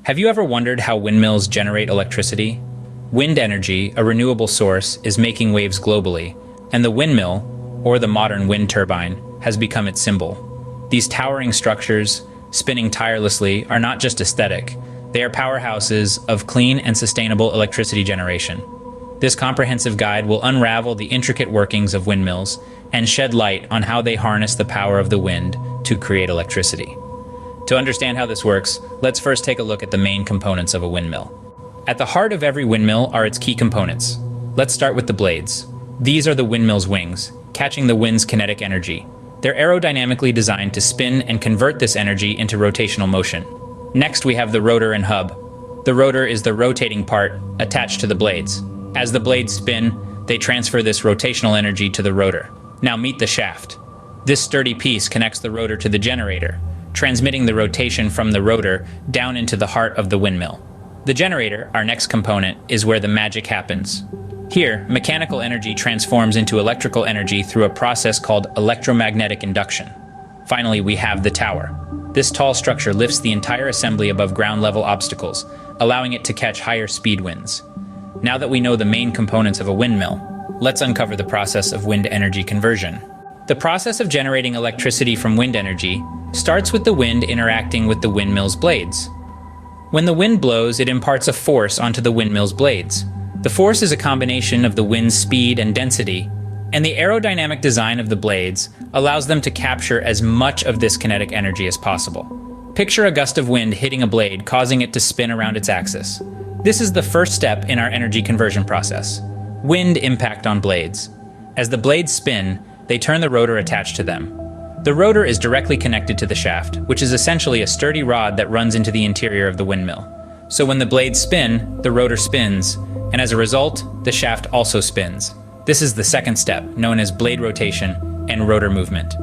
Have you ever wondered how windmills generate electricity? Wind energy, a renewable source, is making waves globally, and the windmill, or the modern wind turbine, has become its symbol. These towering structures, spinning tirelessly, are not just aesthetic. They are powerhouses of clean and sustainable electricity generation. This comprehensive guide will unravel the intricate workings of windmills and shed light on how they harness the power of the wind to create electricity. To understand how this works, let's first take a look at the main components of a windmill. At the heart of every windmill are its key components. Let's start with the blades. These are the windmill's wings, catching the wind's kinetic energy. They're aerodynamically designed to spin and convert this energy into rotational motion. Next, we have the rotor and hub. The rotor is the rotating part attached to the blades. As the blades spin, they transfer this rotational energy to the rotor. Now meet the shaft. This sturdy piece connects the rotor to the generator, transmitting the rotation from the rotor down into the heart of the windmill. The generator, our next component, is where the magic happens. Here, mechanical energy transforms into electrical energy through a process called electromagnetic induction. Finally, we have the tower. This tall structure lifts the entire assembly above ground-level obstacles, allowing it to catch higher speed winds. Now that we know the main components of a windmill, let's uncover the process of wind energy conversion. The process of generating electricity from wind energy starts with the wind interacting with the windmill's blades. When the wind blows, it imparts a force onto the windmill's blades. The force is a combination of the wind's speed and density, and the aerodynamic design of the blades allows them to capture as much of this kinetic energy as possible. Picture a gust of wind hitting a blade, causing it to spin around its axis. This is the first step in our energy conversion process. Wind impact on blades. As the blades spin, they turn the rotor attached to them. The rotor is directly connected to the shaft, which is essentially a sturdy rod that runs into the interior of the windmill. So when the blades spin, the rotor spins, and as a result, the shaft also spins. This is the second step, known as blade rotation and rotor movement.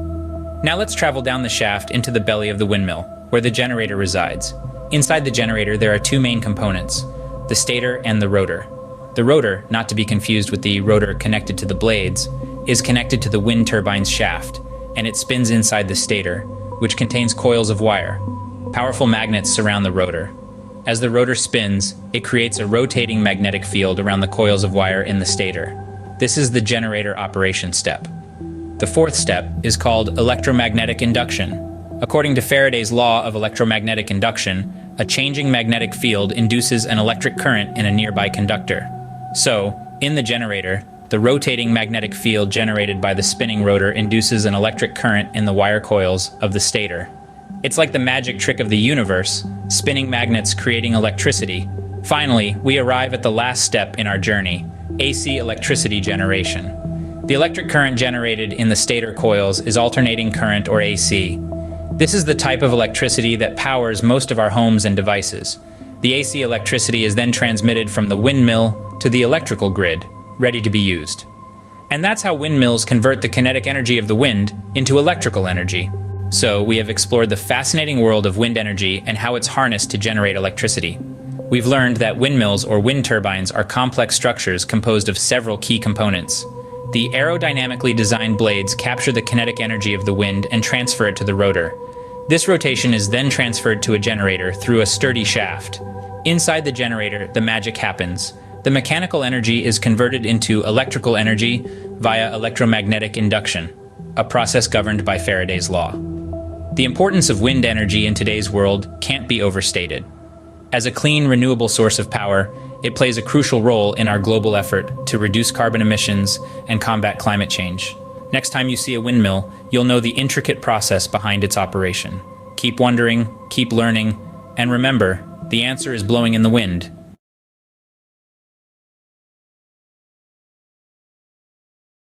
Now let's travel down the shaft into the belly of the windmill, where the generator resides. Inside the generator, there are two main components, the stator and the rotor. The rotor, not to be confused with the rotor connected to the blades, is connected to the wind turbine's shaft, and it spins inside the stator, which contains coils of wire. Powerful magnets surround the rotor. As the rotor spins, it creates a rotating magnetic field around the coils of wire in the stator. This is the generator operation step. The fourth step is called electromagnetic induction. According to Faraday's law of electromagnetic induction, a changing magnetic field induces an electric current in a nearby conductor. So, in the generator, the rotating magnetic field generated by the spinning rotor induces an electric current in the wire coils of the stator. It's like the magic trick of the universe, spinning magnets creating electricity. Finally, we arrive at the last step in our journey, AC electricity generation. The electric current generated in the stator coils is alternating current, or AC. This is the type of electricity that powers most of our homes and devices. The AC electricity is then transmitted from the windmill to the electrical grid, ready to be used. And that's how windmills convert the kinetic energy of the wind into electrical energy. So, we have explored the fascinating world of wind energy and how it's harnessed to generate electricity. We've learned that windmills or wind turbines are complex structures composed of several key components. The aerodynamically designed blades capture the kinetic energy of the wind and transfer it to the rotor. This rotation is then transferred to a generator through a sturdy shaft. Inside the generator, the magic happens. The mechanical energy is converted into electrical energy via electromagnetic induction, a process governed by Faraday's law. The importance of wind energy in today's world can't be overstated. As a clean, renewable source of power, it plays a crucial role in our global effort to reduce carbon emissions and combat climate change. Next time you see a windmill, you'll know the intricate process behind its operation. Keep wondering, keep learning, and remember, the answer is blowing in the wind.